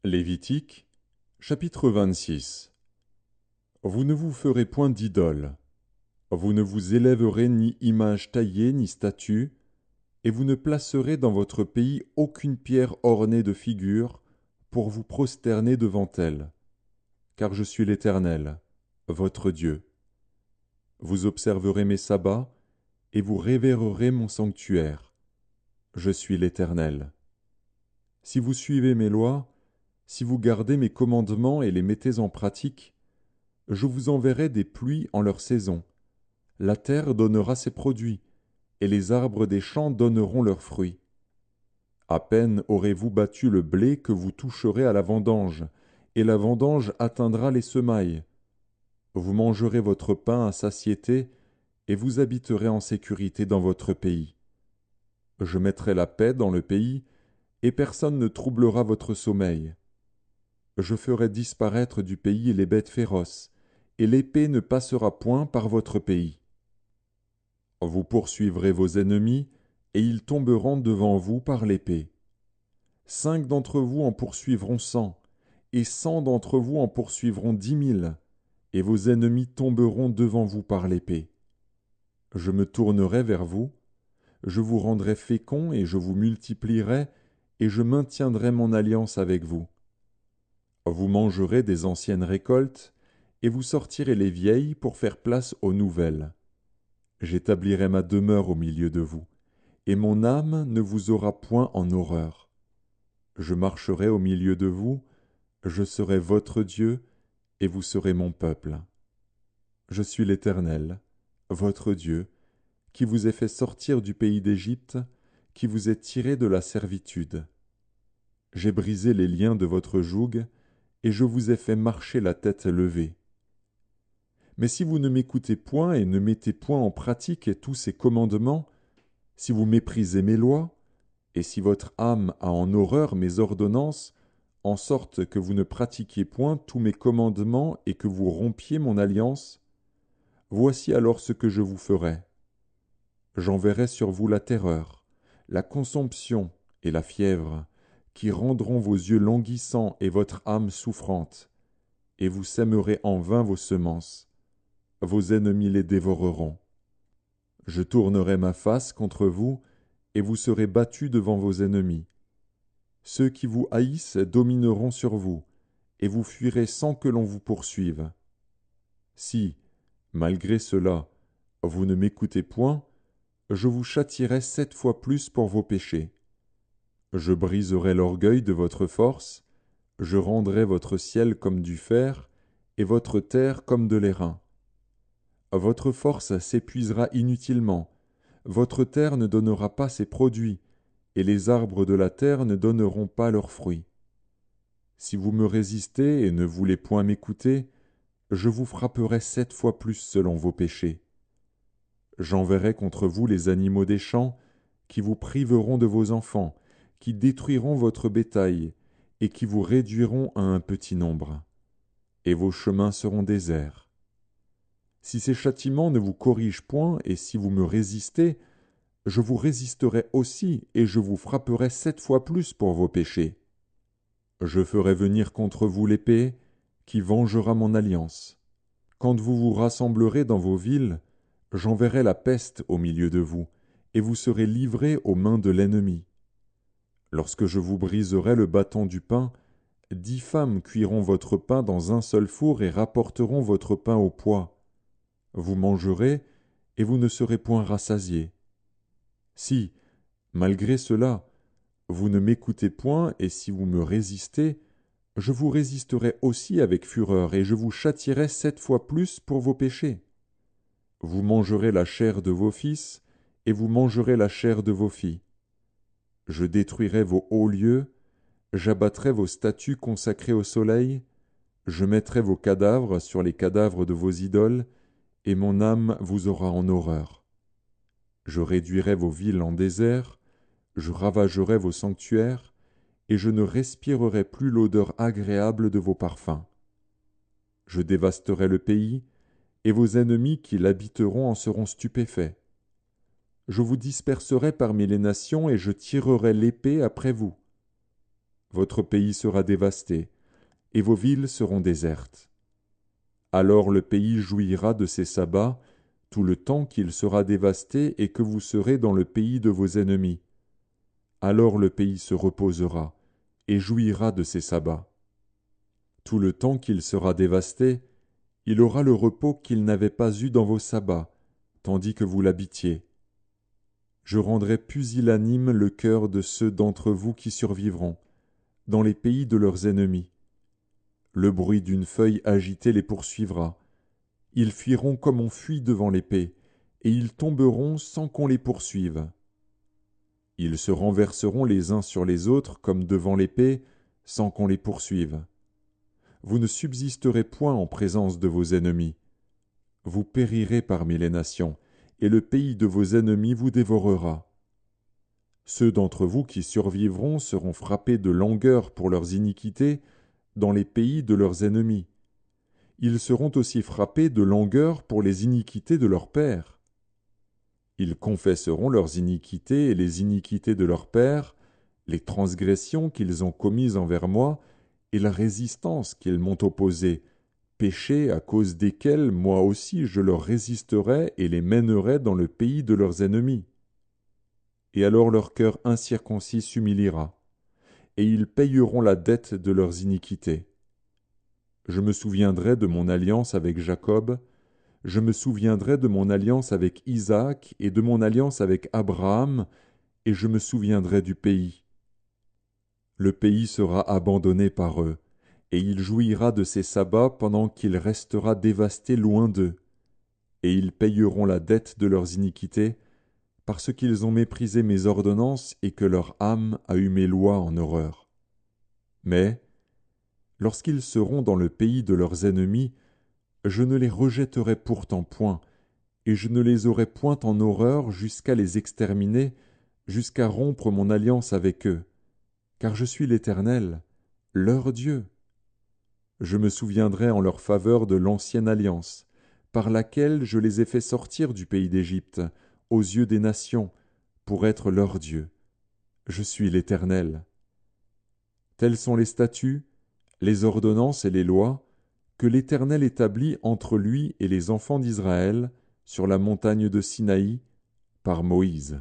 Lévitique, chapitre 26. Vous ne vous ferez point d'idole. Vous ne vous élèverez ni image taillée ni statue, et vous ne placerez dans votre pays aucune pierre ornée de figures pour vous prosterner devant elle, car je suis l'Éternel, votre Dieu. Vous observerez mes sabbats, et vous révérerez mon sanctuaire. Je suis l'Éternel. Si vous suivez mes lois, si vous gardez mes commandements et les mettez en pratique, je vous enverrai des pluies en leur saison. La terre donnera ses produits, et les arbres des champs donneront leurs fruits. À peine aurez-vous battu le blé que vous toucherez à la vendange, et la vendange atteindra les semailles. Vous mangerez votre pain à satiété, et vous habiterez en sécurité dans votre pays. Je mettrai la paix dans le pays, et personne ne troublera votre sommeil. Je ferai disparaître du pays les bêtes féroces, et l'épée ne passera point par votre pays. Vous poursuivrez vos ennemis, et ils tomberont devant vous par l'épée. 5 d'entre vous en poursuivront 100, et 100 d'entre vous en poursuivront 10 000, et vos ennemis tomberont devant vous par l'épée. Je me tournerai vers vous, je vous rendrai féconds et je vous multiplierai, et je maintiendrai mon alliance avec vous. Vous mangerez des anciennes récoltes, et vous sortirez les vieilles pour faire place aux nouvelles. J'établirai ma demeure au milieu de vous, et mon âme ne vous aura point en horreur. Je marcherai au milieu de vous, je serai votre Dieu, et vous serez mon peuple. Je suis l'Éternel, votre Dieu, qui vous ai fait sortir du pays d'Égypte, qui vous ai tiré de la servitude. J'ai brisé les liens de votre joug, et je vous ai fait marcher la tête levée. Mais si vous ne m'écoutez point et ne mettez point en pratique tous ces commandements, si vous méprisez mes lois, et si votre âme a en horreur mes ordonnances, en sorte que vous ne pratiquiez point tous mes commandements et que vous rompiez mon alliance, voici alors ce que je vous ferai. J'enverrai sur vous la terreur, la consomption et la fièvre, qui rendront vos yeux languissants et votre âme souffrante, et vous sèmerez en vain vos semences. Vos ennemis les dévoreront. Je tournerai ma face contre vous, et vous serez battus devant vos ennemis. Ceux qui vous haïssent domineront sur vous, et vous fuirez sans que l'on vous poursuive. Si, malgré cela, vous ne m'écoutez point, je vous châtierai 7 fois plus pour vos péchés. Je briserai l'orgueil de votre force, je rendrai votre ciel comme du fer, et votre terre comme de l'airain. Votre force s'épuisera inutilement, votre terre ne donnera pas ses produits, et les arbres de la terre ne donneront pas leurs fruits. Si vous me résistez et ne voulez point m'écouter, je vous frapperai 7 fois plus selon vos péchés. J'enverrai contre vous les animaux des champs, qui vous priveront de vos enfants, qui détruiront votre bétail, et qui vous réduiront à un petit nombre. Et vos chemins seront déserts. Si ces châtiments ne vous corrigent point, et si vous me résistez, je vous résisterai aussi, et je vous frapperai 7 fois plus pour vos péchés. Je ferai venir contre vous l'épée, qui vengera mon alliance. Quand vous vous rassemblerez dans vos villes, j'enverrai la peste au milieu de vous, et vous serez livrés aux mains de l'ennemi. Lorsque je vous briserai le bâton du pain, 10 femmes cuiront votre pain dans un seul four et rapporteront votre pain au poids. Vous mangerez, et vous ne serez point rassasiés. Si, malgré cela, vous ne m'écoutez point, et si vous me résistez, je vous résisterai aussi avec fureur, et je vous châtierai 7 fois plus pour vos péchés. Vous mangerez la chair de vos fils, et vous mangerez la chair de vos filles. Je détruirai vos hauts lieux, j'abattrai vos statues consacrées au soleil, je mettrai vos cadavres sur les cadavres de vos idoles, et mon âme vous aura en horreur. Je réduirai vos villes en désert, je ravagerai vos sanctuaires, et je ne respirerai plus l'odeur agréable de vos parfums. Je dévasterai le pays, et vos ennemis qui l'habiteront en seront stupéfaits. Je vous disperserai parmi les nations, et je tirerai l'épée après vous. votre pays sera dévasté, et vos villes seront désertes. Alors le pays jouira de ses sabbats tout le temps qu'il sera dévasté et que vous serez dans le pays de vos ennemis. Alors le pays se reposera et jouira de ses sabbats. Tout le temps qu'il sera dévasté, il aura le repos qu'il n'avait pas eu dans vos sabbats, tandis que vous l'habitiez. Je rendrai pusillanime le cœur de ceux d'entre vous qui survivront, dans les pays de leurs ennemis. Le bruit d'une feuille agitée les poursuivra. Ils fuiront comme on fuit devant l'épée, et ils tomberont sans qu'on les poursuive. Ils se renverseront les uns sur les autres comme devant l'épée, sans qu'on les poursuive. Vous ne subsisterez point en présence de vos ennemis. Vous périrez parmi les nations, et le pays de vos ennemis vous dévorera. Ceux d'entre vous qui survivront seront frappés de langueur pour leurs iniquités dans les pays de leurs ennemis. Ils seront aussi frappés de langueur pour les iniquités de leurs pères. Ils confesseront leurs iniquités et les iniquités de leurs pères, les transgressions qu'ils ont commises envers moi, et la résistance qu'ils m'ont opposée, péchés à cause desquels moi aussi je leur résisterai et les mènerai dans le pays de leurs ennemis. Et alors leur cœur incirconcis s'humiliera, et ils payeront la dette de leurs iniquités. Je me souviendrai de mon alliance avec Jacob, je me souviendrai de mon alliance avec Isaac et de mon alliance avec Abraham, et je me souviendrai du pays. Le pays sera abandonné par eux, et il jouira de ses sabbats pendant qu'il restera dévasté loin d'eux, et ils payeront la dette de leurs iniquités, parce qu'ils ont méprisé mes ordonnances et que leur âme a eu mes lois en horreur. Mais, lorsqu'ils seront dans le pays de leurs ennemis, je ne les rejetterai pourtant point, et je ne les aurai point en horreur jusqu'à les exterminer, jusqu'à rompre mon alliance avec eux, car je suis l'Éternel, leur Dieu. Je me souviendrai en leur faveur de l'ancienne alliance, par laquelle je les ai fait sortir du pays d'Égypte, aux yeux des nations, pour être leur Dieu. Je suis l'Éternel. Tels sont les statuts, les ordonnances et les lois que l'Éternel établit entre lui et les enfants d'Israël sur la montagne de Sinaï par Moïse.